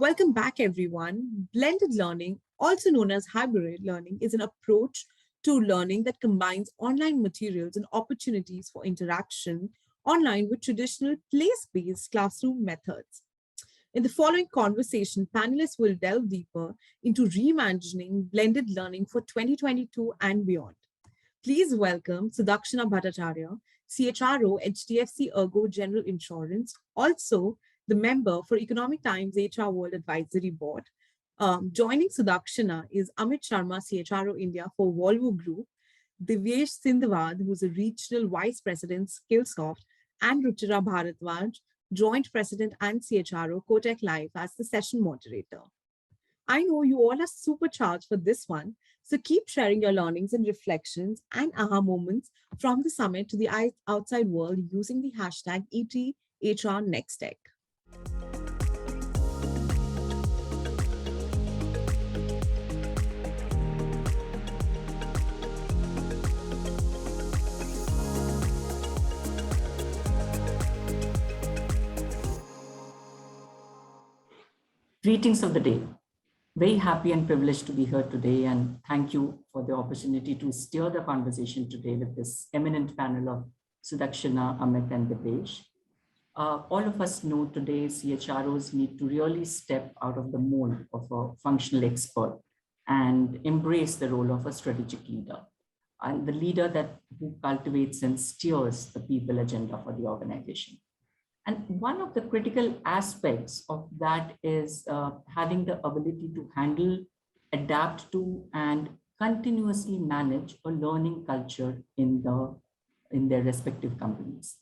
Welcome back, everyone. Blended learning, also known as hybrid learning, is an approach to learning that combines online materials and opportunities for interaction online with traditional place-based classroom methods. In the following conversation, panelists will delve deeper into reimagining blended learning for 2022 and beyond. Please welcome Sudakshina Bhattacharya, CHRO, HTFC ERGO General Insurance, also the member for Economic Times HR World Advisory Board. Joining Sudakshina is Amit Sharma, CHRO India for Volvo Group, Divyesh Sindhwaad, who's a Regional Vice President, Skillsoft, and Ruchira Bhardwaja, Joint President and CHRO, Kotak Life, as the session moderator. I know you all are supercharged for this one, so keep sharing your learnings and reflections and aha moments from the summit to the outside world using the hashtag #ETHRNextTech. Greetings of the day. Very happy and privileged to be here today, and thank you for the opportunity to steer the conversation today with this eminent panel of Sudakshina, Amit, and Divyesh. All of us know today CHROs need to really step out of the mold of a functional expert and embrace the role of a strategic leader, and the leader who cultivates and steers the people agenda for the organization. And one of the critical aspects of that is having the ability to handle, adapt to, and continuously manage a learning culture in their respective companies.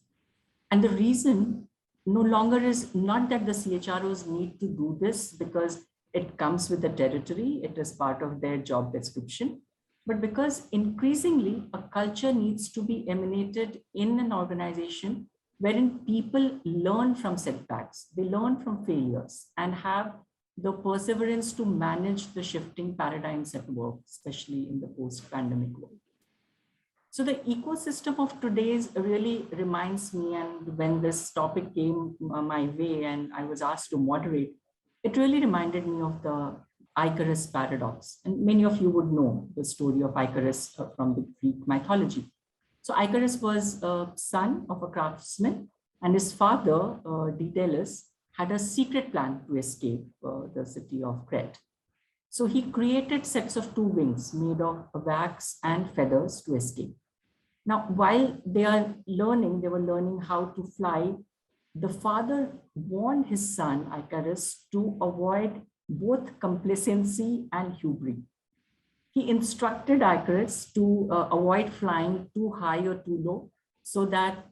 And the reason no longer is not that the CHROs need to do this because it comes with the territory, it is part of their job description, but because increasingly a culture needs to be emanated in an organization wherein people learn from setbacks, they learn from failures, and have the perseverance to manage the shifting paradigms at work, especially in the post-pandemic world. So the ecosystem of today's really reminds me, and when this topic came my way and I was asked to moderate, it really reminded me of the Icarus paradox. And many of you would know the story of Icarus from the Greek mythology. So Icarus was a son of a craftsman, and his father, Daedalus, had a secret plan to escape the city of Crete. So he created sets of two wings made of wax and feathers to escape. Now, while they were learning how to fly, the father warned his son, Icarus, to avoid both complacency and hubris. He instructed Icarus to avoid flying too high or too low so that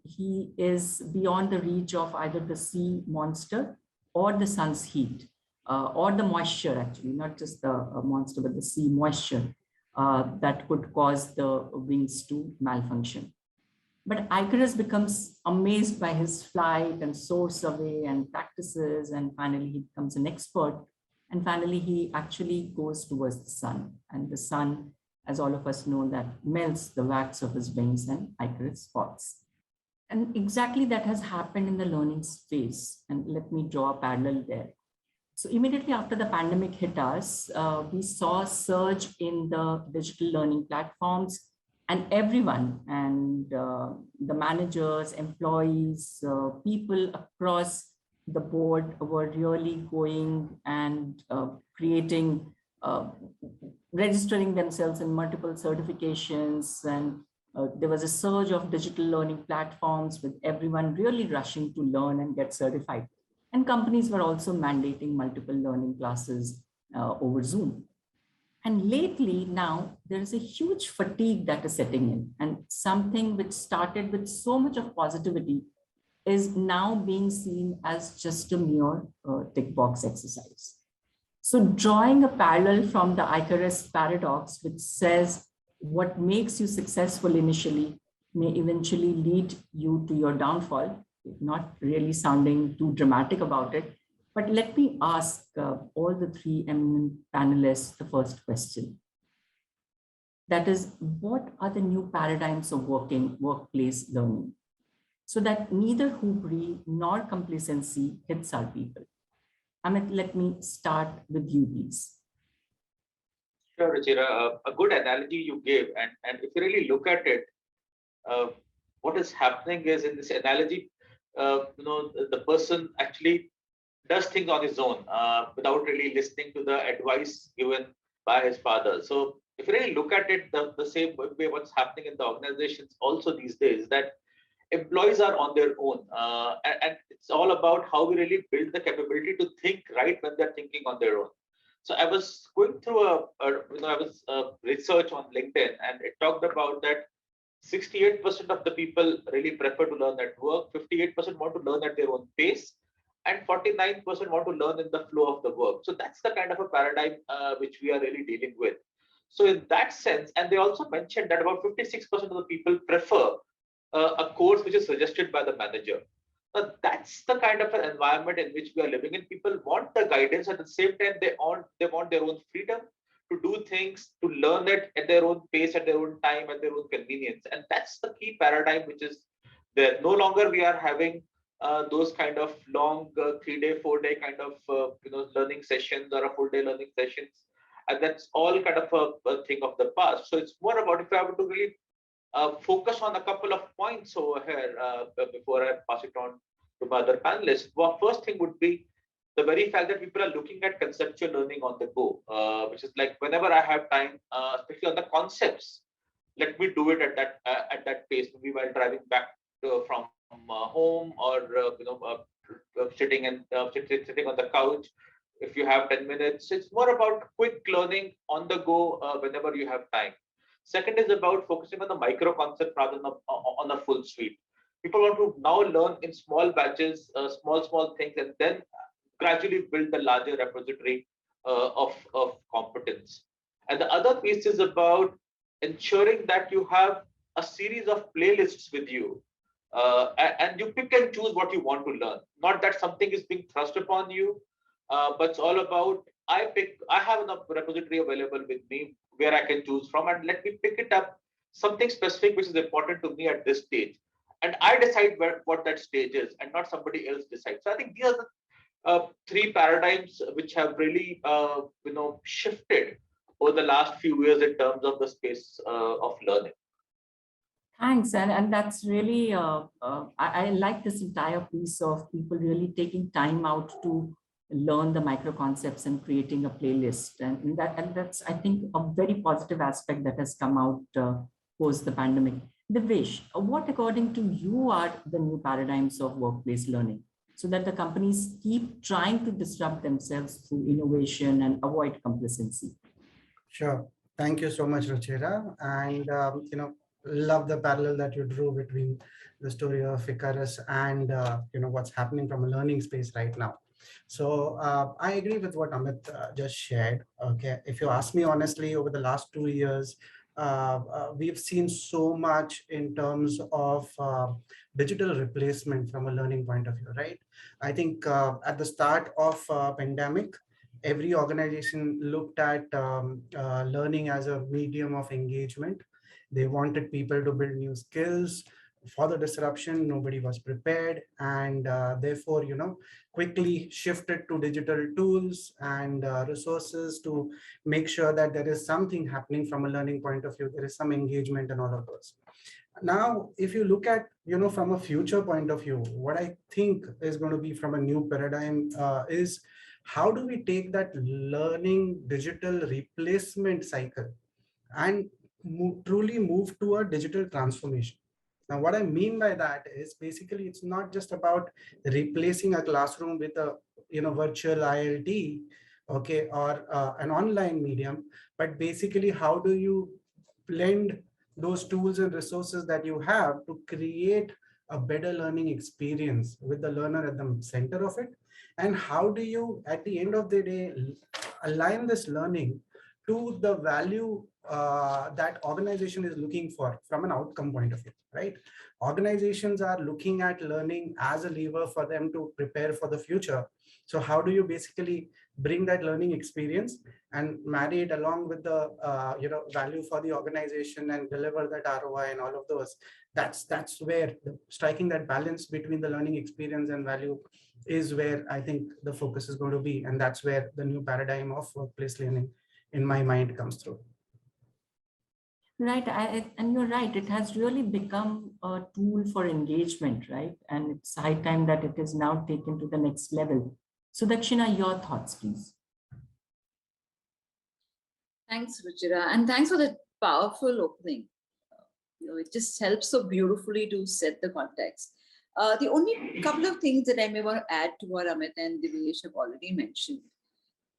he is beyond the reach of either the sea monster or the sun's heat or the moisture, actually, not just the monster, but the sea moisture that could cause the wings to malfunction. But Icarus becomes amazed by his flight and soars away and practices, and finally he becomes an expert. And finally, he actually goes towards the sun, and the sun, as all of us know, that melts the wax of his wings and Icarus falls. And exactly that has happened in the learning space. And let me draw a parallel there. So immediately after the pandemic hit us, we saw a surge in the digital learning platforms, and everyone, and the managers, employees, people across the board were really going and registering themselves in multiple certifications. And there was a surge of digital learning platforms with everyone really rushing to learn and get certified. And companies were also mandating multiple learning classes over Zoom. And lately now, there is a huge fatigue that is setting in, and something which started with so much of positivity is now being seen as just a mere tick box exercise. So drawing a parallel from the Icarus paradox, which says what makes you successful initially may eventually lead you to your downfall, not really sounding too dramatic about it, but let me ask all the three eminent panelists the first question. That is, what are the new paradigms of workplace learning, so that neither hubris nor complacency hits our people? Amit, let me start with you, please. Sure, Ruchira. A good analogy you gave, and if you really look at it, uh, what is happening is in this analogy, the person actually does things on his own without really listening to the advice given by his father. So if you really look at it, the same way what's happening in the organizations also these days, that employees are on their own, and it's all about how we really build the capability to think right when they're thinking on their own. So I was going through research on LinkedIn, and it talked about that 68% of the people really prefer to learn at work, 58% want to learn at their own pace, and 49% want to learn in the flow of the work. So that's the kind of a paradigm which we are really dealing with. So in that sense, and they also mentioned that about 56% of the people prefer a course which is suggested by the manager. Now, that's the kind of an environment in which we are living in. People want the guidance, at the same time they want their own freedom to do things, to learn it at their own pace, at their own time, at their own convenience. And that's the key paradigm which is there. No longer we are having those kind of long 3-day, 4-day kind of learning sessions or a full day learning sessions, and that's all kind of a thing of the past. So it's more about, if I were to really focus on a couple of points over here before I pass it on to my other panelists. Well, first thing would be the very fact that people are looking at conceptual learning on the go, which is like whenever I have time, especially on the concepts, let me do it at that pace, maybe while driving back from home, or sitting on the couch. If you have 10 minutes, it's more about quick learning on the go whenever you have time. Second is about focusing on the micro concept rather than on a full suite. People want to now learn in small batches, small things, and then gradually build the larger repository of competence. And the other piece is about ensuring that you have a series of playlists with you, and you pick and choose what you want to learn. Not that something is being thrust upon you, but it's all about I have enough repository available with me where I can choose from, and let me pick it up, something specific which is important to me at this stage. And I decide what that stage is, and not somebody else decides. So I think these are the three paradigms which have really shifted over the last few years in terms of the space of learning. Thanks, and that's really I like this entire piece of people really taking time out to learn the micro concepts and creating a playlist, and that's, I think, a very positive aspect that has come out post the pandemic. Divyesh, what according to you are the new paradigms of workplace learning, so that the companies keep trying to disrupt themselves through innovation and avoid complacency? Sure. Thank you so much, Ruchira. And, love the parallel that you drew between the story of Icarus and, what's happening from a learning space right now. So I agree with what Amit just shared. Okay. If you ask me honestly, over the last 2 years, we've seen so much in terms of digital replacement from a learning point of view, right? I think at the start of pandemic, every organization looked at learning as a medium of engagement. They wanted people to build new skills. For the disruption, nobody was prepared, and therefore, quickly shifted to digital tools and resources to make sure that there is something happening from a learning point of view. There is some engagement and all of those. Now, if you look at, from a future point of view, what I think is going to be from a new paradigm is how do we take that learning digital replacement cycle and truly move to a digital transformation. Now, what I mean by that is basically it's not just about replacing a classroom with a virtual ILT, okay, or an online medium, but basically how do you blend those tools and resources that you have to create a better learning experience with the learner at the center of it, and how do you at the end of the day align this learning to the value that organization is looking for from an outcome point of view, right? Organizations are looking at learning as a lever for them to prepare for the future. So how do you basically bring that learning experience and marry it along with the value for the organization and deliver that ROI and all of those. That's where striking that balance between the learning experience and value is where I think the focus is going to be, and that's where the new paradigm of workplace learning in my mind comes through. Right, and you're right, it has really become a tool for engagement, right? And it's high time that it is now taken to the next level. Sudakshina, your thoughts, please. Thanks, Ruchira, and thanks for the powerful opening. It just helps so beautifully to set the context. The only couple of things that I may want to add to what Amit and Divyesh have already mentioned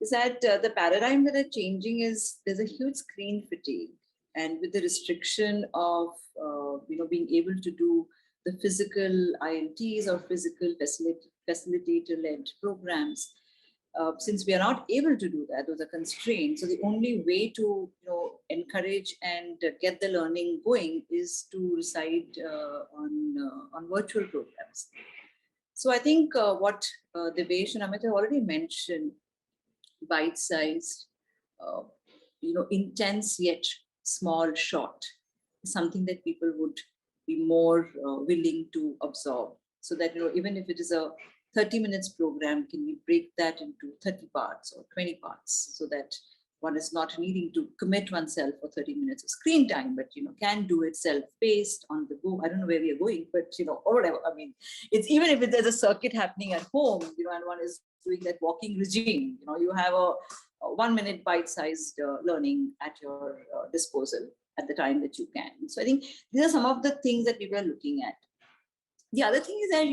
is that the paradigm that are changing is there's a huge screen fatigue. And with the restriction of being able to do the physical ILTs or physical facilitator-led programs, since we are not able to do that, those are constrained. So the only way to encourage and get the learning going is to reside on virtual programs. So I think what Divyesh and Amit have already mentioned, bite-sized, intense yet small shot, something that people would be more willing to absorb. So that even if it is a 30 minutes program, can we break that into 30 parts or 20 parts, so that one is not needing to commit oneself for 30 minutes of screen time, but can do it self-paced on the go. I don't know where we are going, but or whatever. I mean, it's even if there's a circuit happening at home, and one is doing that walking regime, you have a 1 minute bite-sized learning at your disposal at the time that you can. So I think these are some of the things that we were looking at. The other thing is that,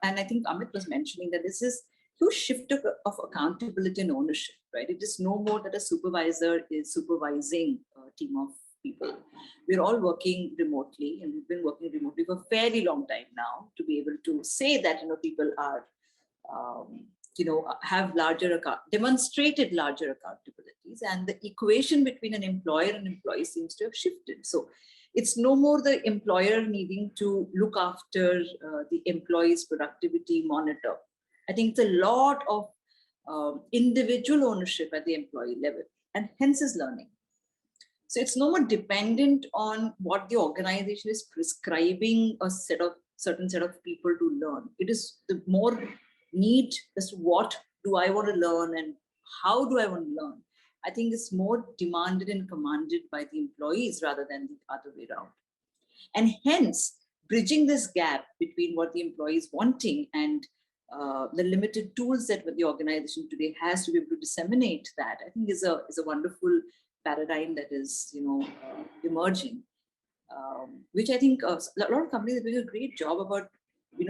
and I think Amit was mentioning that this is huge shift of accountability and ownership, right? It is no more that a supervisor is supervising a team of people. We're all working remotely, and we've been working remotely for a fairly long time now to be able to say that, people are, have demonstrated larger accountabilities, and the equation between an employer and employee seems to have shifted. So it's no more the employer needing to look after the employee's productivity monitor. I think it's a lot of individual ownership at the employee level, and hence is learning. So it's no more dependent on what the organization is prescribing a certain set of people to learn. It is the more need as to what do I want to learn and how do I want to learn. I think it's more demanded and commanded by the employees rather than the other way around. And hence, bridging this gap between what the employee is wanting and the limited tools that the organization today has to be able to disseminate that, I think is a wonderful paradigm that is emerging, which I think a lot of companies are doing a great job about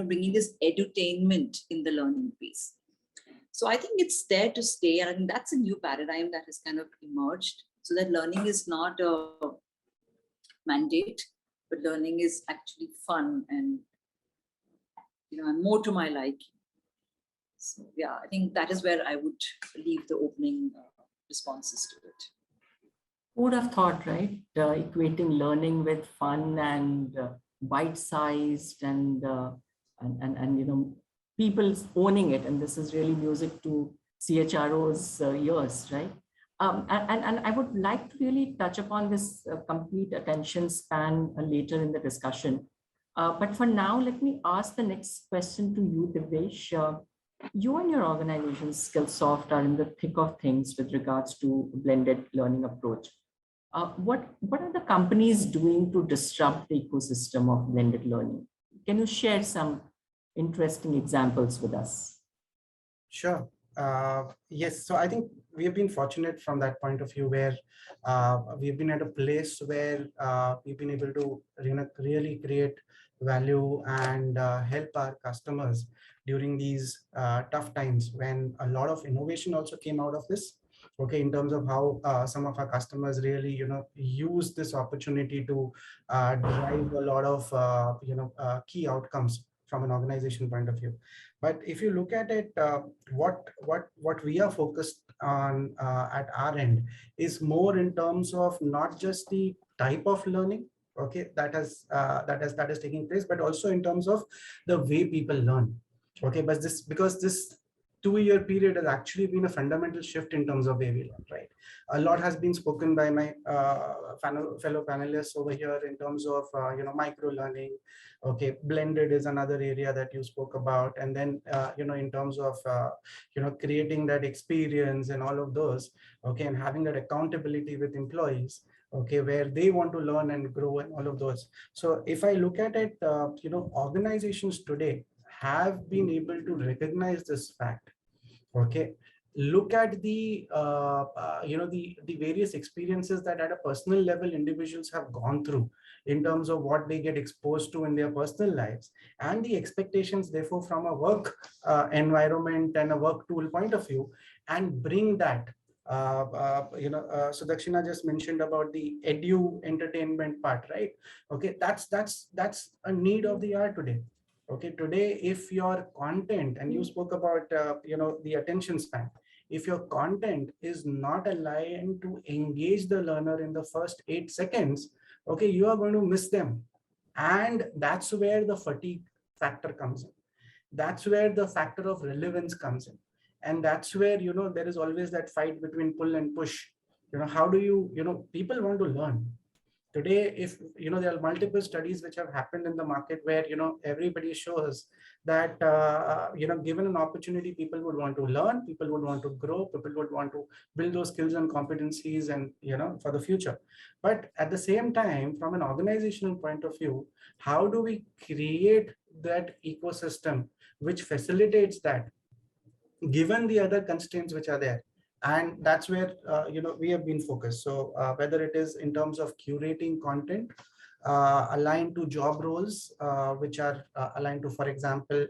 bringing this edutainment in the learning piece. So I think it's there to stay, and I think that's a new paradigm that has kind of emerged, so that learning is not a mandate, but learning is actually fun and and more to my liking. So yeah, I think that is where I would leave the opening responses to it. Who would have thought, right? Equating learning with fun and bite-sized and people owning it, and this is really music to CHRO's ears, right? And I would like to really touch upon this complete attention span later in the discussion. But for now, let me ask the next question to you, Divyesh. You and your organization, Skillsoft, are in the thick of things with regards to blended learning approach. What are the companies doing to disrupt the ecosystem of blended learning? Can you share some interesting examples with us? Sure. Yes. So I think we have been fortunate from that point of view where we've been at a place where we've been able to really create value and help our customers during these tough times when a lot of innovation also came out of this. Okay, in terms of how some of our customers really, use this opportunity to drive a lot of, key outcomes from an organization point of view. But if you look at it, what we are focused on at our end is more in terms of not just the type of learning, okay, that is taking place, but also in terms of the way people learn. Okay, but because this 2-year period has actually been a fundamental shift in terms of way we learn, right? A lot has been spoken by my fellow panelists over here in terms of, micro learning. Okay, blended is another area that you spoke about. And then, in terms of, creating that experience and all of those, okay, and having that accountability with employees, okay, where they want to learn and grow and all of those. So if I look at it, organizations today have been able to recognize this fact. Okay, look at the the various experiences that at a personal level individuals have gone through in terms of what they get exposed to in their personal lives, and the expectations therefore from a work environment and a work tool point of view, and bring that. Sudakshina just mentioned about the edu entertainment part, right? Okay, that's a need of the hour today. Okay, today, if your content, and you spoke about, the attention span, if your content is not aligned to engage the learner in the first 8 seconds, okay, you are going to miss them. And that's where the fatigue factor comes in. That's where the factor of relevance comes in. And that's where, there is always that fight between pull and push. How do people want to learn. Today, if there are multiple studies which have happened in the market where everybody shows that given an opportunity, people would want to learn, people would want to grow, people would want to build those skills and competencies and for the future. But at the same time, from an organizational point of view, how do we create that ecosystem which facilitates that, given the other constraints which are there? And that's where we have been focused. So whether it is in terms of curating content aligned to job roles, which are aligned to, for example,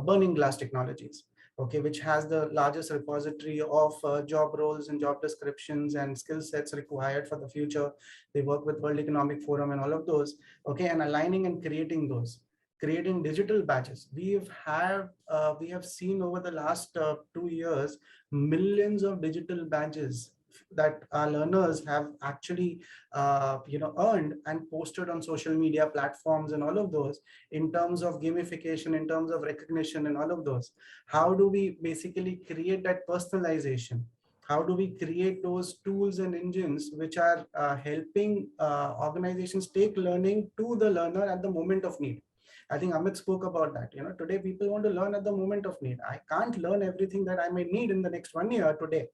burning glass technologies, okay, which has the largest repository of job roles and job descriptions and skill sets required for the future. They work with World Economic Forum and all of those, okay, and aligning and creating those. Creating digital badges. We have seen over the last 2 years, millions of digital badges that our learners have actually earned and posted on social media platforms and all of those, in terms of gamification, in terms of recognition and all of those. How do we basically create that personalization? How do we create those tools and engines which are helping organizations take learning to the learner at the moment of need? I think Amit spoke about that. Today people want to learn at the moment of need. I can't learn everything that I may need in the next 1 year today.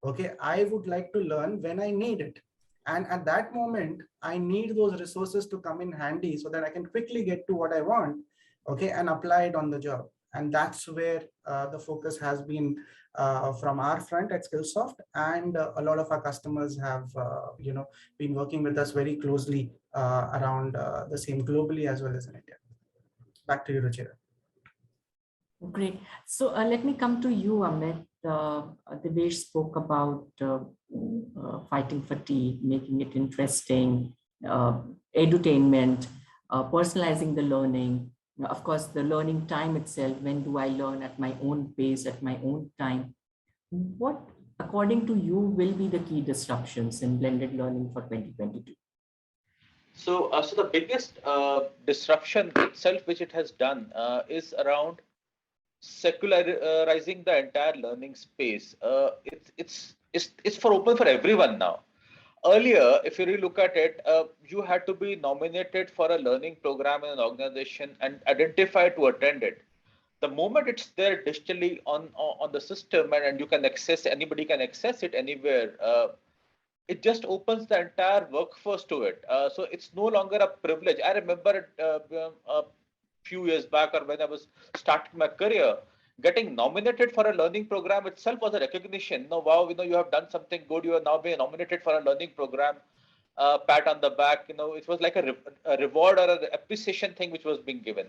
Okay, I would like to learn when I need it. And at that moment, I need those resources to come in handy so that I can quickly get to what I want, okay, and apply it on the job. And that's where the focus has been from our front at Skillsoft. And a lot of our customers have, been working with us very closely around the same globally as well as in India. Back to you, Ruchira. Great. So let me come to you, Amit. Divyesh spoke about fighting fatigue, making it interesting, edutainment, personalizing the learning. Of course, the learning time itself. When do I learn at my own pace, at my own time? What, according to you, will be the key disruptions in blended learning for 2022? So the biggest disruption itself, which it has done, is around secularizing the entire learning space. It's open for everyone now. Earlier, if you really look at it, you had to be nominated for a learning program in an organization and identify to attend it. The moment it's there digitally on the system, and you can access, anybody can access it anywhere. It just opens the entire workforce to it. So it's no longer a privilege. I remember a few years back, or when I was starting my career, getting nominated for a learning program itself was a recognition. No, wow, you have done something good. You are now being nominated for a learning program. Pat on the back. It was like a reward or an appreciation thing which was being given.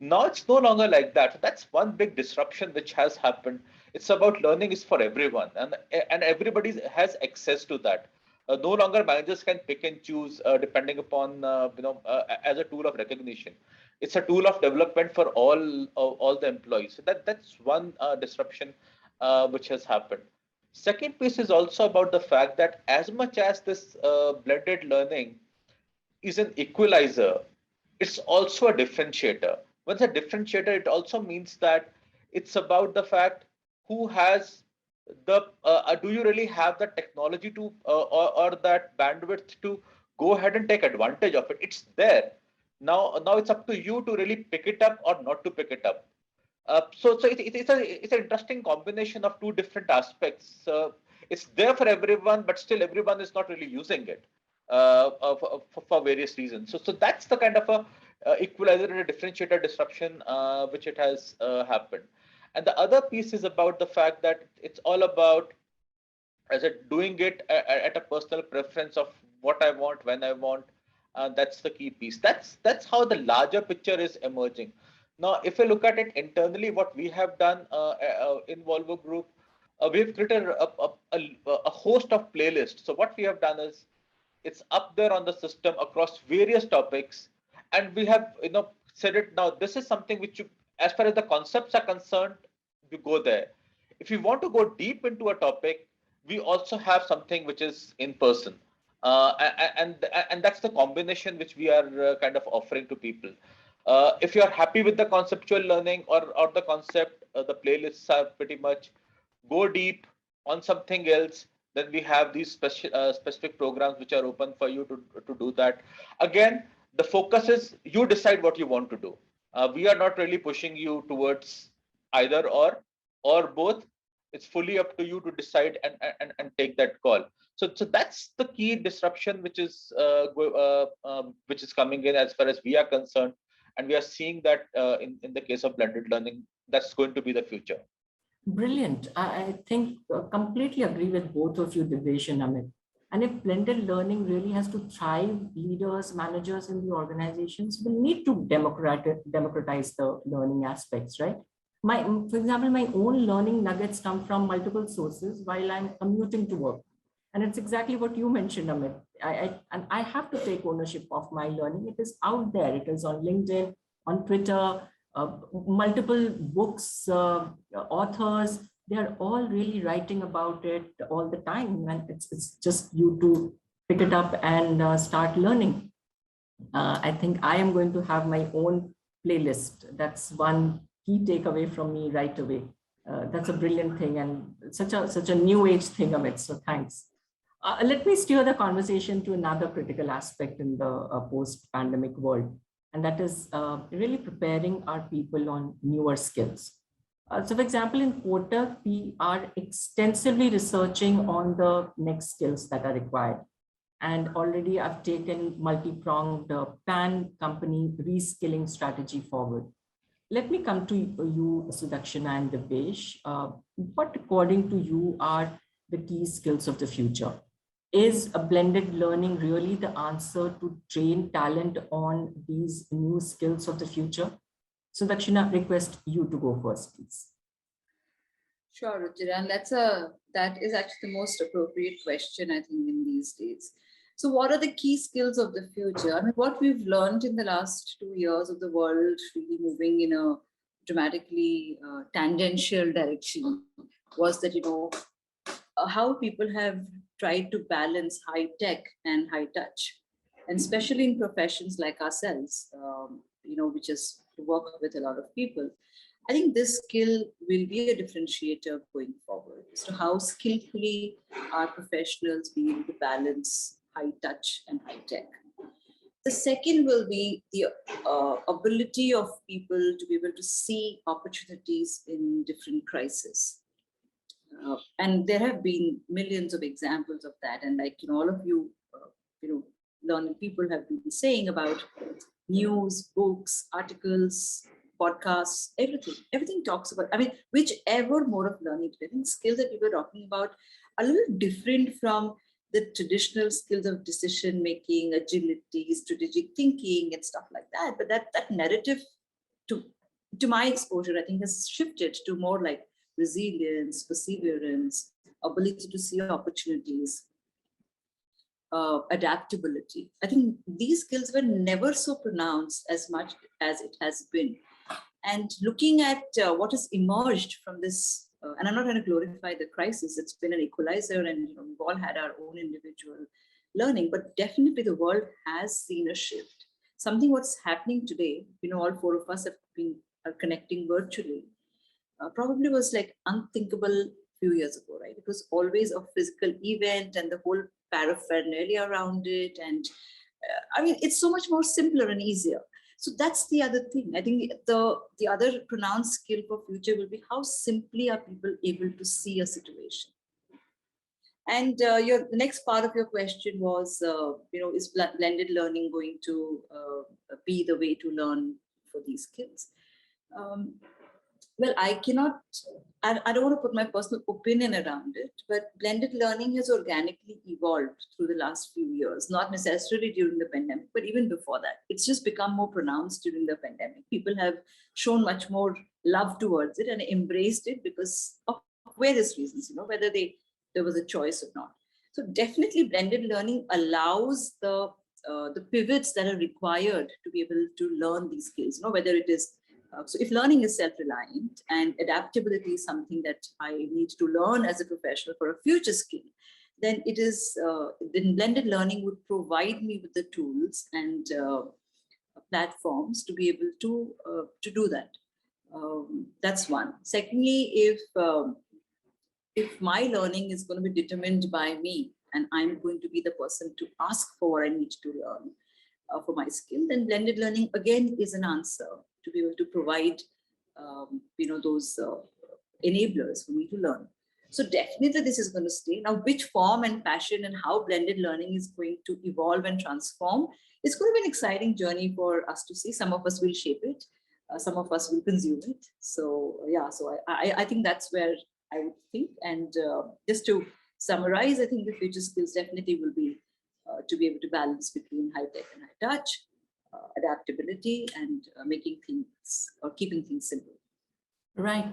Now it's no longer like that. So that's one big disruption which has happened. It's about learning is for everyone, and everybody has access to that. No longer managers can pick and choose depending upon as a tool of recognition. It's a tool of development for all the employees. So that's one disruption which has happened. Second piece is also about the fact that as much as this blended learning is an equalizer, it's also a differentiator. When it's a differentiator, it also means that It's about the fact who has the, do you really have the technology to, or that bandwidth to go ahead and take advantage of it? It's there. Now it's up to you to really pick it up or not to pick it up. It's an interesting combination of two different aspects. It's there for everyone, but still everyone is not really using it for various reasons. So that's the kind of a equalizer and a differentiator disruption which it has happened. And the other piece is about the fact that it's all about, as it doing it at a personal preference of what I want, when I want. That's the key piece. That's how the larger picture is emerging. Now, if you look at it internally, what we have done in Volvo Group, we've created a host of playlists. So what we have done is, it's up there on the system across various topics, and we have said it now. This is something which you, as far as the concepts are concerned, you go there. If you want to go deep into a topic, we also have something which is in person, and that's the combination which we are kind of offering to people. If you are happy with the conceptual learning or the concept, the playlists are pretty much go deep on something else. Then we have these specific programs which are open for you to do that. Again, the focus is you decide what you want to do. We are not really pushing you towards either or both. It's fully up to you to decide and take that call. So that's the key disruption which is coming in as far as we are concerned, and we are seeing that in the case of blended learning, that's going to be the future. Brilliant. I think completely agree with both of you, Divyesh and Amit. And if blended learning really has to thrive, leaders, managers in the organizations will need to democratize the learning aspects, right? For example, my own learning nuggets come from multiple sources while I'm commuting to work. And it's exactly what you mentioned, Amit. And I have to take ownership of my learning. It is out there. It is on LinkedIn, on Twitter, multiple books, authors, they are all really writing about it all the time. And it's just you to pick it up and start learning. I think I am going to have my own playlist. That's one key takeaway from me right away. That's a brilliant thing and such a new age thing, Amit. So thanks. Let me steer the conversation to another critical aspect in the post-pandemic world, and that is really preparing our people on newer skills. So for example, in Kotak, we are extensively researching on the next skills that are required. And already I've taken multi-pronged pan-company reskilling strategy forward. Let me come to you, Sudakshina and Divyesh. What according to you are the key skills of the future? Is a blended learning really the answer to train talent on these new skills of the future? Sudakshina, request you to go first, please. Sure, Ruchira, and that is actually the most appropriate question, I think, in these days. So what are the key skills of the future? I mean, what we've learned in the last 2 years of the world really moving in a dramatically tangential direction was that, how people have tried to balance high tech and high touch, and especially in professions like ourselves, which is to work with a lot of people. I think this skill will be a differentiator going forward. So how skillfully are professionals being able to balance high touch and high tech? The second will be the ability of people to be able to see opportunities in different crises. And there have been millions of examples of that. And like, all of you, learning people have been saying about news, books, articles, podcasts, everything talks about, whichever mode of learning, I think skills that people are talking about are a little different from the traditional skills of decision making, agility, strategic thinking, and stuff like that. But that narrative, to my exposure, I think has shifted to more like resilience, perseverance, ability to see opportunities, adaptability. I think these skills were never so pronounced as much as it has been. And looking at what has emerged from this, and I'm not going to glorify the crisis, it's been an equalizer, and we've all had our own individual learning, but definitely the world has seen a shift. Something what's happening today, all four of us are connecting virtually. probably was like unthinkable few years ago, right? It was always a physical event and the whole paraphernalia around it. And I mean, it's so much more simpler and easier. So that's the other thing. I think the other pronounced skill for future will be how simply are people able to see a situation. And the next part of your question was, is blended learning going to be the way to learn for these skills? Well, I don't want to put my personal opinion around it, but blended learning has organically evolved through the last few years, not necessarily during the pandemic, but even before that. It's just become more pronounced during the pandemic. People have shown much more love towards it and embraced it because of various reasons, whether there was a choice or not. So definitely blended learning allows the pivots that are required to be able to learn these skills, whether it is so if learning is self-reliant and adaptability is something that I need to learn as a professional for a future skill, then then blended learning would provide me with the tools and platforms to be able to do that. That's one. Secondly, if my learning is going to be determined by me and I'm going to be the person to ask for what I need to learn for my skill, then blended learning again is an answer to be able to provide, those enablers for me to learn. So definitely this is going to stay. Now, which form and passion and how blended learning is going to evolve and transform, it's going to be an exciting journey for us to see. Some of us will shape it. Some of us will consume it. So I think that's where I would think. And just to summarize, I think the future skills definitely will be to be able to balance between high tech and high touch, adaptability, and making things or keeping things simple. Right.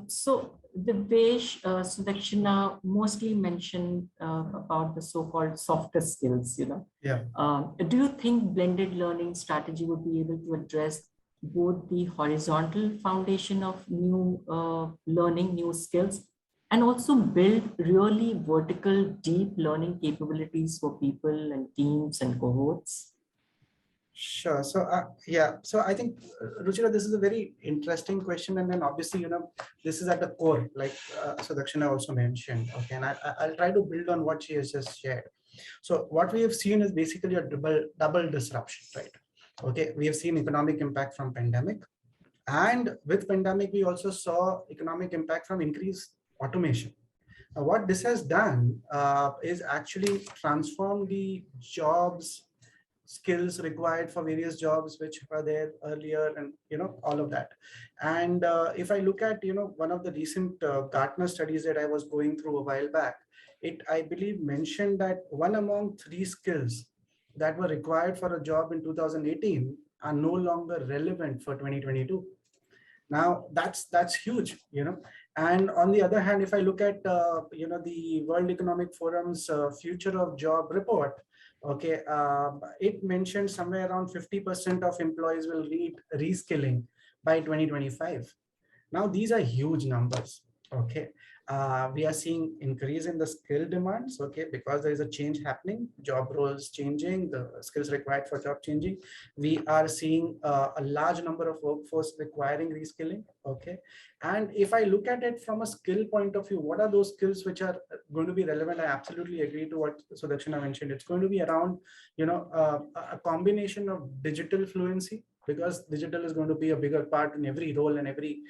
So Divyesh, Sudakshina mostly mentioned about the so-called softer skills, Yeah. Do you think blended learning strategy would be able to address both the horizontal foundation of new learning, new skills, and also build really vertical, deep learning capabilities for people and teams and cohorts? Sure. So so I think, Ruchira, this is a very interesting question, and then obviously, this is at the core, like Sudakshina also mentioned. Okay, and I'll try to build on what she has just shared. So what we have seen is basically a double disruption, right? Okay, we have seen economic impact from pandemic, and with pandemic we also saw economic impact from increased automation. Now, what this has done is actually transform the jobs, skills required for various jobs which were there earlier, and all of that. And if I look at one of the recent Gartner studies that I was going through a while back, it, I believe, mentioned that 1 among 3 skills that were required for a job in 2018 are no longer relevant for 2022. Now that's huge, And on the other hand, if I look at the World Economic Forum's Future of Job report, okay, it mentioned somewhere around 50% of employees will need reskilling by 2025. Now these are huge numbers. Okay, we are seeing increase in the skill demands. Okay, because there is a change happening, job roles changing, the skills required for job changing. We are seeing a large number of workforce requiring reskilling. Okay, and if I look at it from a skill point of view, what are those skills which are going to be relevant? I absolutely agree to what Sudakshina mentioned. It's going to be around a combination of digital fluency, because digital is going to be a bigger part in every role and every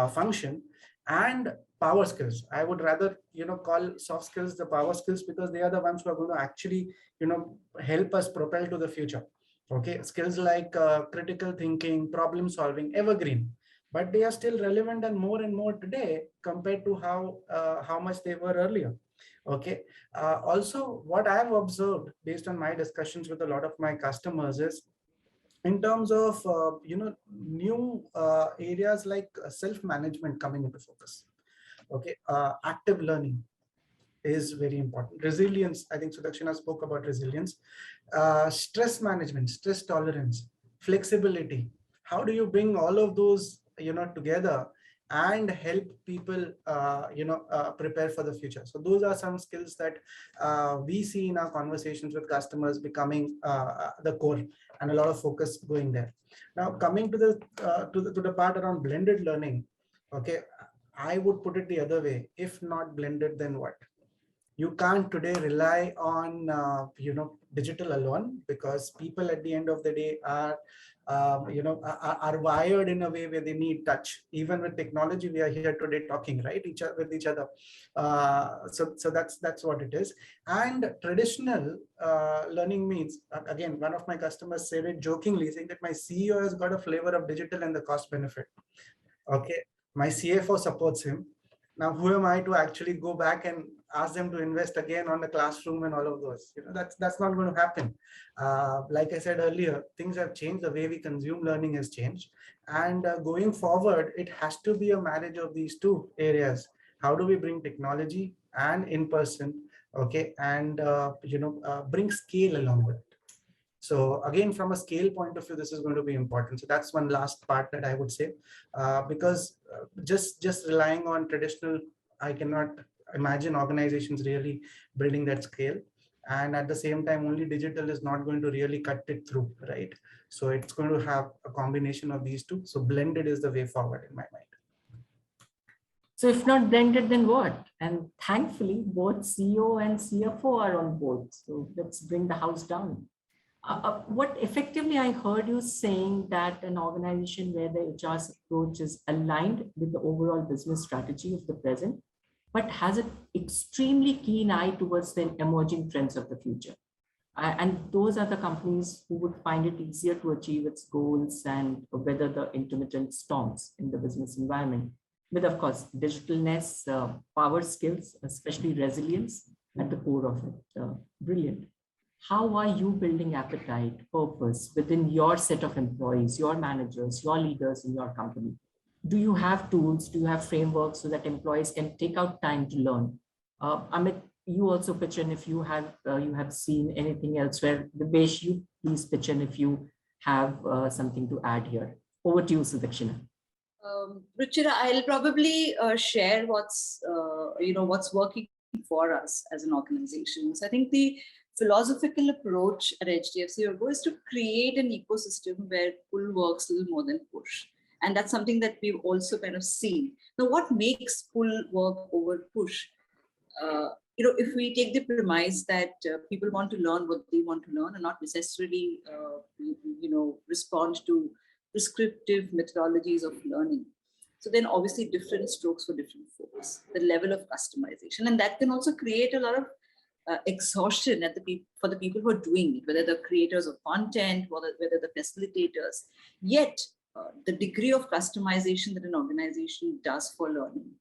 function, and power skills. I would rather call soft skills the power skills, because they are the ones who are going to actually help us propel to the future. Okay, skills like critical thinking, problem solving, evergreen, but they are still relevant and more today compared to how much they were earlier. Okay, also what I have observed based on my discussions with a lot of my customers is, in terms of new areas like self-management coming into focus. Okay, active learning is very important. Resilience, I think Sudakshina spoke about resilience. Stress management, stress tolerance, flexibility. How do you bring all of those together and help people prepare for the future? So those are some skills that we see in our conversations with customers becoming the core, and a lot of focus going there. Now coming to the part around blended learning, Okay, I would put it the other way. If not blended, then what? You can't today rely on digital alone, because people at the end of the day are wired in a way where they need touch. Even with technology, we are here today talking right with each other. So that's what it is. And traditional learning means, again, one of my customers said it jokingly, saying that my CEO has got a flavor of digital and the cost benefit. Okay, my CFO supports him. Now who am I to actually go back and ask them to invest again on the classroom and all of those? That's not going to happen. Like I said earlier, things have changed. The way we consume learning has changed, and going forward, it has to be a marriage of these two areas. How do we bring technology and in person, okay, and bring scale along with it? So again, from a scale point of view, this is going to be important. So that's one last part that I would say, because just relying on traditional, I cannot imagine organizations really building that scale. And at the same time, only digital is not going to really cut it through, right? So it's going to have a combination of these two. So blended is the way forward in my mind. So if not blended, then what? And thankfully, both CEO and CFO are on board. So let's bring the house down. What effectively I heard you saying that an organization where the HR's approach is aligned with the overall business strategy of the present, but has an extremely keen eye towards the emerging trends of the future. And those are the companies who would find it easier to achieve its goals and weather the intermittent storms in the business environment. With, of course, digitalness, power skills, especially resilience at the core of it. Brilliant. How are you building appetite, purpose within your set of employees, your managers, your leaders in your company? Do you have tools? Do you have frameworks so that employees can take out time to learn? Amit, you also pitch in if you have seen anything elsewhere. Divyesh, you please pitch in if you have something to add here. Over to you, Sudakshina. Ruchira, I'll probably share what's working for us as an organization. So I think the philosophical approach at HDFC ERGO is to create an ecosystem where pull works a little more than push. And that's something that we've also kind of seen. Now, what makes pull work over push? If we take the premise that people want to learn what they want to learn and not necessarily, respond to prescriptive methodologies of learning. So then obviously different strokes for different folks, the level of customization. And that can also create a lot of exhaustion for the people who are doing it, whether the creators of content, whether the facilitators. Yet, the degree of customization that an organization does for learning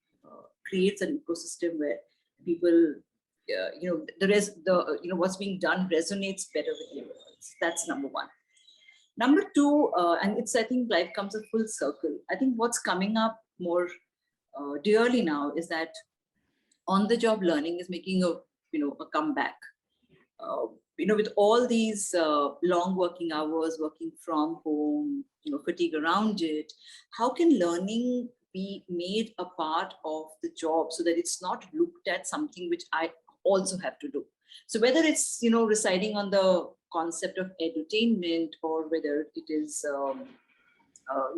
creates an ecosystem where people, what's being done resonates better with everyone else. That's number one. Number two, and I think life comes a full circle. I think what's coming up more dearly now is that on-the-job learning is making a comeback. With all these long working hours, working from home, fatigue around it, how can learning be made a part of the job so that it's not looked at something which I also have to do? So whether it's, residing on the concept of edutainment, or whether it is,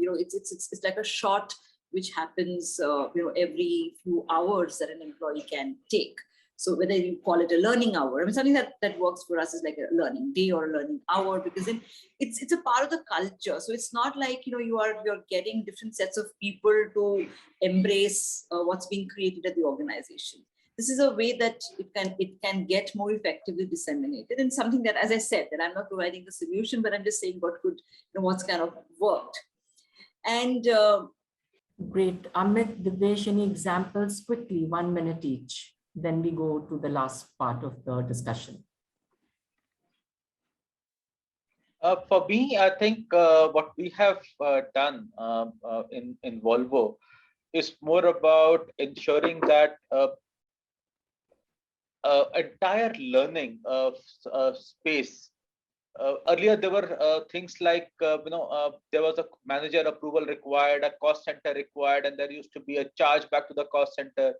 it's like a shot which happens, every few hours that an employee can take. So whether you call it a learning hour, I mean, something that works for us is like a learning day or a learning hour, because then it's a part of the culture. So it's not like, you're getting different sets of people to embrace what's being created at the organization. This is a way that it can get more effectively disseminated, and something that, as I said, that I'm not providing the solution, but I'm just saying what's kind of worked. And great. Amit, Divyesh, any examples quickly, 1 minute each. Then we go to the last part of the discussion. For me, I think what we have done in Volvo is more about ensuring that entire learning space. Earlier, there were things like, there was a manager approval required, a cost center required, and there used to be a charge back to the cost center.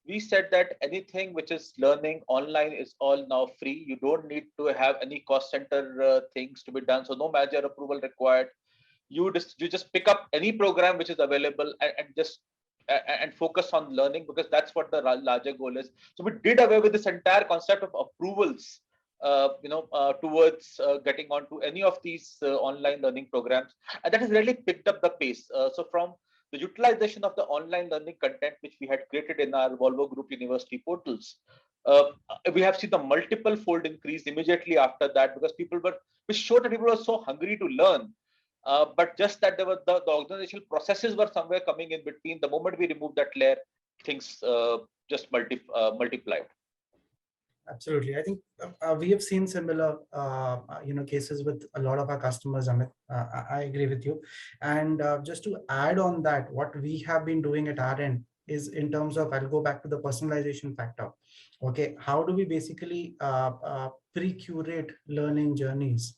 We said that anything which is learning online is all now free. You don't need to have any cost center things to be done. So no manager approval required. You just pick up any program which is available and just and focus on learning, because that's what the larger goal is. So we did away with this entire concept of approvals, towards getting onto any of these online learning programs, and that has really picked up the pace. So from the utilization of the online learning content which we had created in our Volvo Group University portals, we have seen the multiple fold increase immediately after that, because we showed that people were so hungry to learn. But just that there were the organizational processes were somewhere coming in between. The moment we removed that layer, things just multiplied. Absolutely. I think we have seen similar, cases with a lot of our customers, Amit. I agree with you. And just to add on that, what we have been doing at our end is in terms of, I'll go back to the personalization factor. Okay, how do we basically pre-curate learning journeys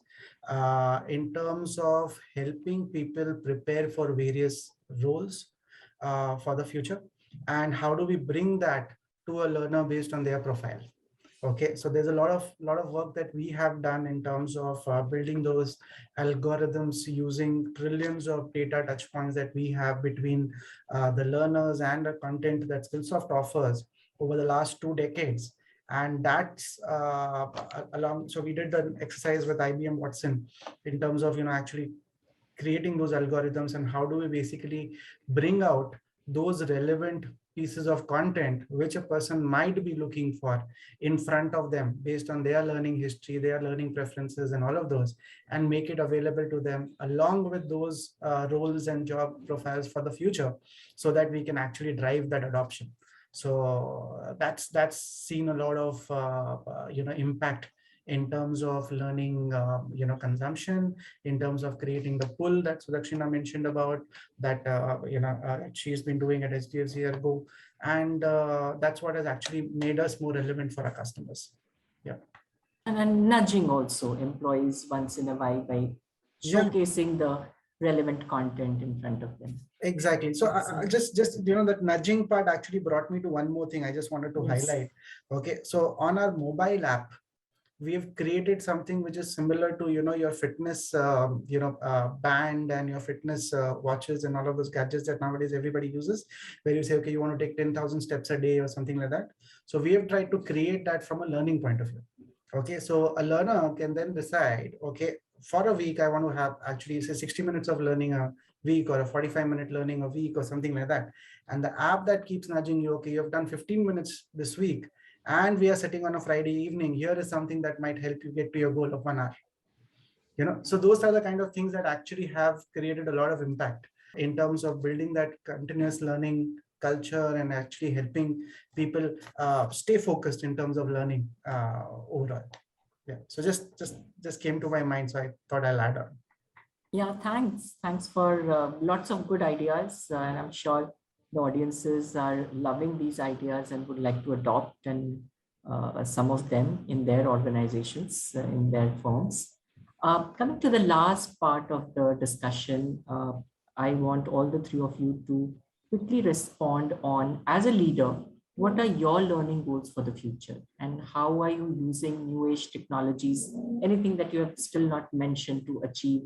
in terms of helping people prepare for various roles for the future? And how do we bring that to a learner based on their profile? Okay, so there's a lot of work that we have done in terms of building those algorithms using trillions of data touch points that we have between the learners and the content that Skillsoft offers over the last 2 decades. And that's along. So we did an exercise with IBM Watson in terms of actually creating those algorithms, and how do we basically bring out those relevant pieces of content which a person might be looking for in front of them based on their learning history, their learning preferences, and all of those, and make it available to them along with those roles and job profiles for the future, so that we can actually drive that adoption. So that's seen a lot of impact in terms of learning, consumption, in terms of creating the pull that Sudakshina mentioned about, that she's been doing at HDFC ERGO, and that's what has actually made us more relevant for our customers. Yeah. And then nudging also employees once in a while by showcasing the relevant content in front of them. Exactly. So I just that nudging part actually brought me to one more thing I just wanted to highlight. Okay, so on our mobile app, we have created something which is similar to your fitness band and your fitness watches and all of those gadgets that nowadays everybody uses, where you say, okay, you want to take 10,000 steps a day or something like that. So we have tried to create that from a learning point of view. Okay, so a learner can then decide, okay, for a week I want to have actually say 60 minutes of learning a week, or a 45-minute learning a week, or something like that. And the app that keeps nudging you, okay, you have done 15 minutes this week, and we are sitting on a Friday evening, here is something that might help you get to your goal of 1 hour. So those are the kind of things that actually have created a lot of impact in terms of building that continuous learning culture and actually helping people stay focused in terms of learning overall. Yeah, so just came to my mind, so I thought I'll add on. Yeah, thanks for lots of good ideas, and I'm sure the audiences are loving these ideas and would like to adopt and some of them in their organizations, in their firms. Coming to the last part of the discussion, I want all the 3 of you to quickly respond on, as a leader, what are your learning goals for the future, and how are you using new age technologies, anything that you have still not mentioned, to achieve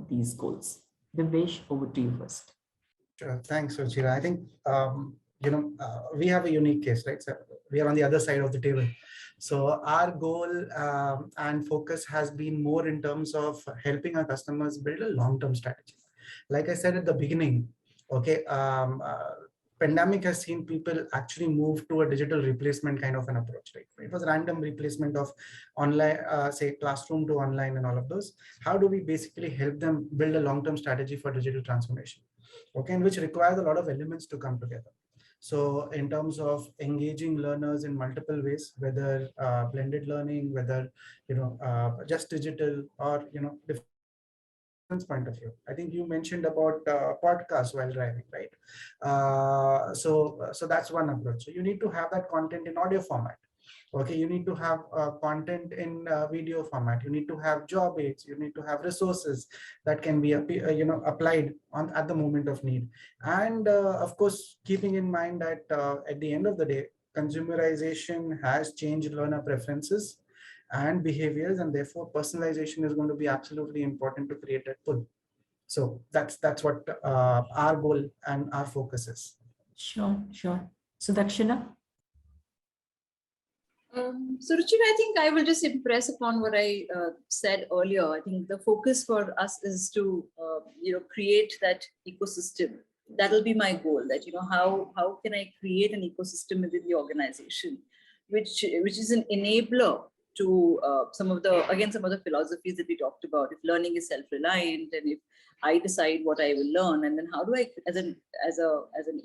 these goals? Divyesh, over to you first. Sure. Thanks, Ruchira. I think, we have a unique case, right? So we are on the other side of the table. So our goal and focus has been more in terms of helping our customers build a long-term strategy. Like I said at the beginning, okay, pandemic has seen people actually move to a digital replacement kind of an approach, right? It was random replacement of online, say classroom to online and all of those. How do we basically help them build a long-term strategy for digital transformation? Okay, and which requires a lot of elements to come together. So in terms of engaging learners in multiple ways, whether blended learning, whether just digital, or different point of view. I think you mentioned about podcasts while driving, right? So that's one approach. So you need to have that content in audio format. Okay, you need to have content in video format. You need to have job aids. You need to have resources that can be applied on at the moment of need. And of course, keeping in mind that at the end of the day, consumerization has changed learner preferences and behaviors, and therefore personalization is going to be absolutely important to create that pull. So that's what our goal and our focus is. Sure, sure. Sudakshina? So Ruchira, I think I will just impress upon what I said earlier. I think the focus for us is to create that ecosystem. That'll be my goal. That how can I create an ecosystem within the organization, which is an enabler to some of the philosophies that we talked about. If learning is self-reliant, and if I decide what I will learn, and then how do I, as an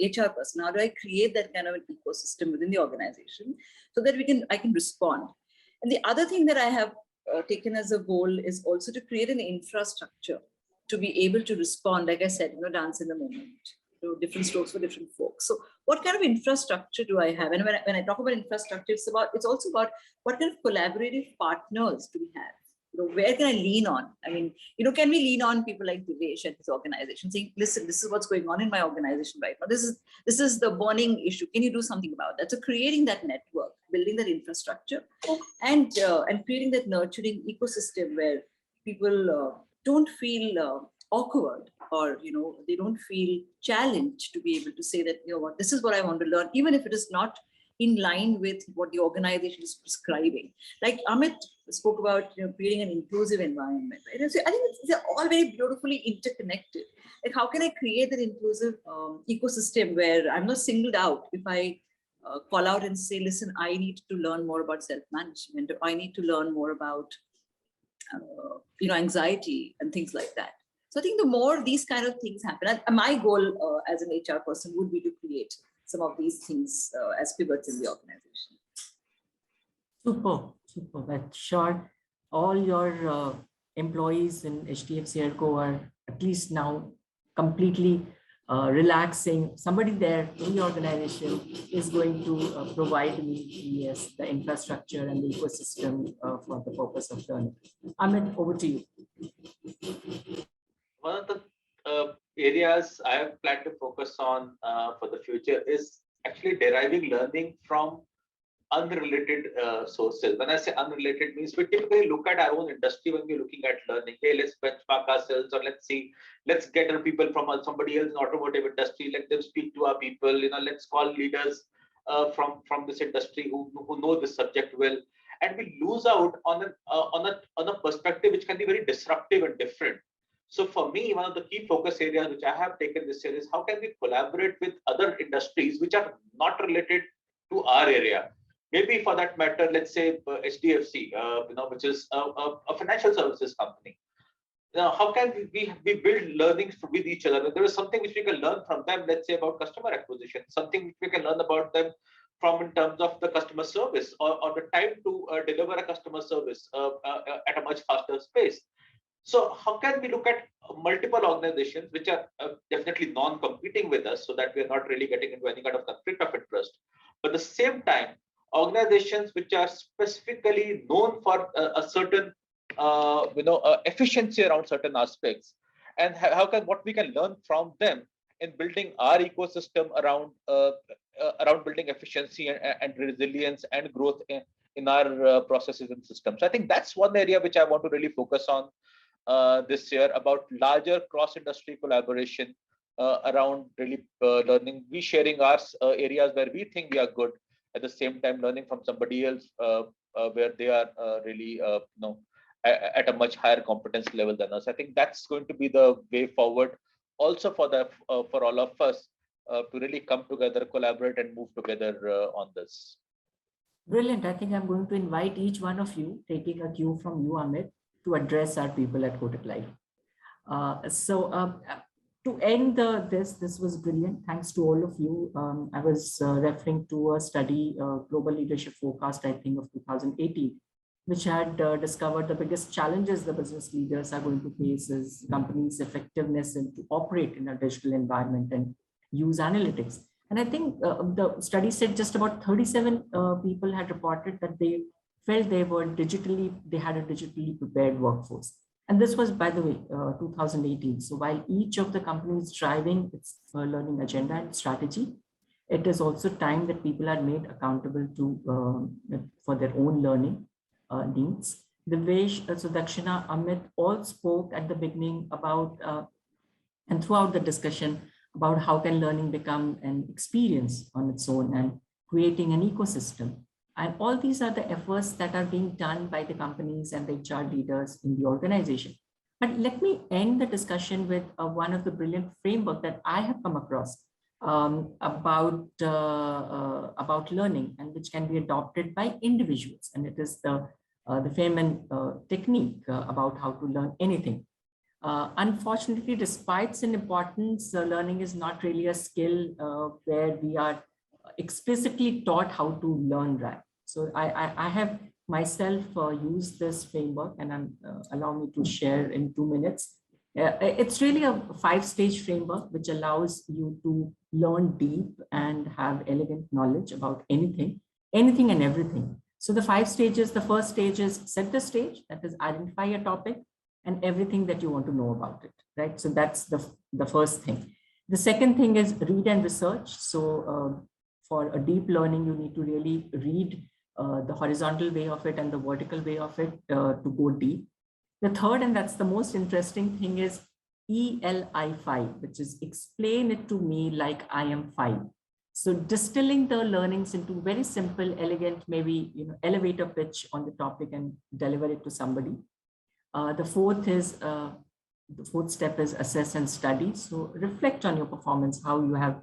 HR person, how do I create that kind of an ecosystem within the organization so that I can respond. And the other thing that I have taken as a goal is also to create an infrastructure to be able to respond, like I said, dance in the moment, different strokes for different folks. So what kind of infrastructure do I have? And when I talk about infrastructure, it's also about what kind of collaborative partners do we have? Where can I lean on? I mean, can we lean on people like Divyesh at this organization saying, listen, this is what's going on in my organization right now. This is the burning issue. Can you do something about that? So creating that network, building that infrastructure, and creating that nurturing ecosystem where people don't feel awkward, or they don't feel challenged to be able to say that, what, this is what I want to learn, even if it is not in line with what the organization is prescribing. Like Amit spoke about, creating an inclusive environment, right? And so I think they're all very beautifully interconnected. Like, how can I create that inclusive ecosystem where I'm not singled out if I call out and say, listen, I need to learn more about self-management, or I need to learn more about anxiety and things like that. So I think the more these kind of things happen, and my goal as an HR person would be to create some of these things as pivots in the organization. Super. That's sure. All your employees in HTFC ERGO are at least now completely relaxing. Somebody there in the organization is going to provide me the infrastructure and the ecosystem for the purpose of learning. Amit, over to you. One of the areas I have planned to focus on for the future is actually deriving learning from unrelated sources. When I say unrelated, means we typically look at our own industry when we're looking at learning. Hey, let's benchmark ourselves, or let's get our people from somebody else in automotive industry. Let them speak to our people. Let's call leaders from this industry who know this subject well, and we lose out on a perspective which can be very disruptive and different. So for me, one of the key focus areas which I have taken this year is how can we collaborate with other industries which are not related to our area. Maybe for that matter, let's say HDFC, which is a financial services company. How can we build learnings with each other? There is something which we can learn from them, let's say about customer acquisition, something which we can learn about them from in terms of the customer service or the time to deliver a customer service at a much faster pace. So how can we look at multiple organizations which are definitely non-competing with us, so that we are not really getting into any kind of conflict of interest, but at the same time, organizations which are specifically known for a certain efficiency around certain aspects, and what we can learn from them in building our ecosystem around building efficiency and resilience and growth in our processes and systems. So I think that's one area which I want to really focus on this year, about larger cross-industry collaboration around really learning, we sharing our areas where we think we are good, at the same time learning from somebody else where they are really at a much higher competence level than us. I think that's going to be the way forward also for all of us to really come together, collaborate, and move together on this. Brilliant. I think I'm going to invite each one of you, taking a cue from you, Amit, to address our people at Kotak Life. To end this was brilliant. Thanks to all of you. I was referring to a study, Global Leadership Forecast, I think of 2018, which had discovered the biggest challenges the business leaders are going to face is companies' effectiveness and to operate in a digital environment and use analytics. And I think the study said just about 37 people had reported that they felt they had a digitally prepared workforce. And this was, by the way, 2018. So while each of the companies driving its learning agenda and strategy, it is also time that people are made accountable to for their own learning needs. Divyesh, Sudakshina, Amit all spoke at the beginning about And throughout the discussion about how can learning become an experience on its own and creating an ecosystem. And all these are the efforts that are being done by the companies and the HR leaders in the organization. But let me end the discussion with one of the brilliant framework that I have come across about learning, and which can be adopted by individuals. And it is the Feynman technique about how to learn anything. Unfortunately, despite its importance, learning is not really a skill where we are explicitly taught how to learn, right? So I have myself used this framework, and allow me to share in 2 minutes. It's really a 5-stage framework which allows you to learn deep and have elegant knowledge about anything and everything. So the 5 stages, the first stage is set the stage, that is identify a topic and everything that you want to know about it, right? So that's the first thing. The second thing is read and research. So for a deep learning, you need to really read the horizontal way of it and the vertical way of it to go deep. The third, and that's the most interesting thing, is ELI5, which is explain it to me like I am 5. So distilling the learnings into very simple, elegant, maybe elevator pitch on the topic and deliver it to somebody. The fourth step is assess and study. So reflect on your performance, how you have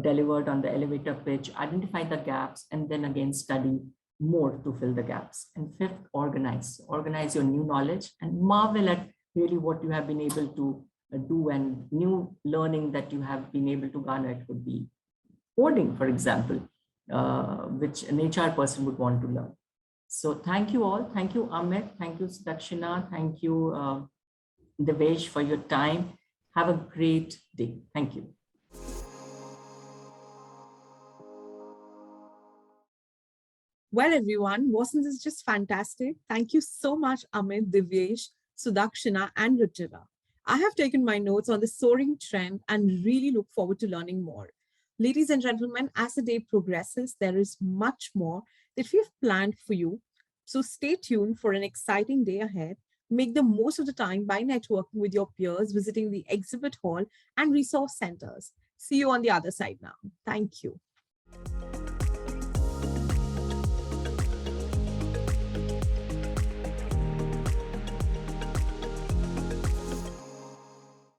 delivered on the elevator pitch, identify the gaps, and then again study more to fill the gaps. And fifth, organize. Organize your new knowledge and marvel at really what you have been able to do and new learning that you have been able to garner. It could be coding, for example, which an HR person would want to learn. So thank you all. Thank you, Amit. Thank you, Sudakshina. Thank you, Divyesh, for your time. Have a great day. Thank you. Well, everyone, wasn't this just fantastic? Thank you so much, Amit, Divyesh, Sudakshina, and Ruchira. I have taken my notes on the soaring trend and really look forward to learning more. Ladies and gentlemen, as the day progresses, there is much more that we've planned for you. So stay tuned for an exciting day ahead. Make the most of the time by networking with your peers, visiting the exhibit hall and resource centers. See you on the other side now. Thank you.